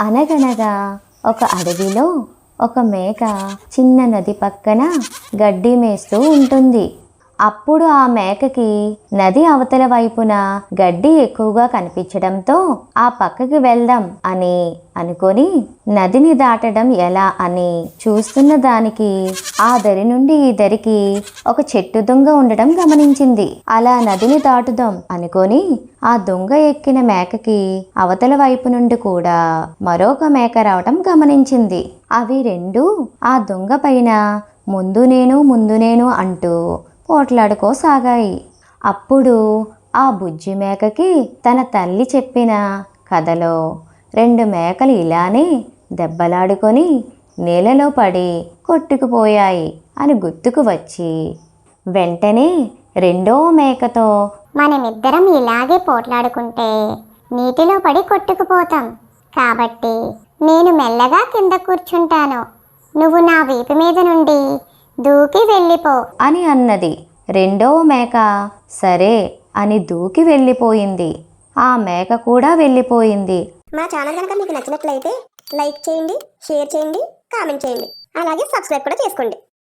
అనగనగా ఒక అడవిలో ఒక మేక చిన్న నది పక్కన గడ్డి మేస్తూ ఉంటుంది. అప్పుడు ఆ మేకకి నది అవతల వైపున గడ్డి ఎక్కువగా కనిపించడంతో ఆ పక్కకి వెళ్దాం అని అనుకొని నదిని దాటడం ఎలా అని చూస్తున్న దానికి ఆ దరి నుండి ఈ దరికి ఒక చెట్టు దొంగ ఉండడం గమనించింది. అలా నదిని దాటుదాం అనుకొని ఆ దొంగ ఎక్కిన మేకకి అవతల వైపు నుండి కూడా మరొక మేక రావటం గమనించింది. అవి రెండు ఆ దొంగ పైన ముందు నేను అంటూ పోట్లాడుకోసాగాయి. అప్పుడు ఆ బుజ్జి మేకకి తన తల్లి చెప్పిన కథలో రెండు మేకలు ఇలానే దెబ్బలాడుకొని నేలలో పడి కొట్టుకుపోయాయి అని గుర్తుకు వచ్చి వెంటనే రెండో మేకతో, మనమిద్దరం ఇలాగే పోట్లాడుకుంటే నీటిలో పడి కొట్టుకుపోతాం. కాబట్టి నేను మెల్లగా కింద కూర్చుంటాను, నువ్వు నా వీపు మీద నుండి దూకి వెళ్ళిపో అని అన్నది. రెండో మేక సరే అని దూకి వెళ్ళిపోయింది. ఆ మేక కూడా వెళ్ళిపోయింది. మా ఛానల్ కనుక మీకు నచ్చినట్లయితే లైక్ చేయండి, షేర్ చేయండి, కామెంట్ చేయండి, అలాగే సబ్స్క్రైబ్ కూడా చేసుకోండి.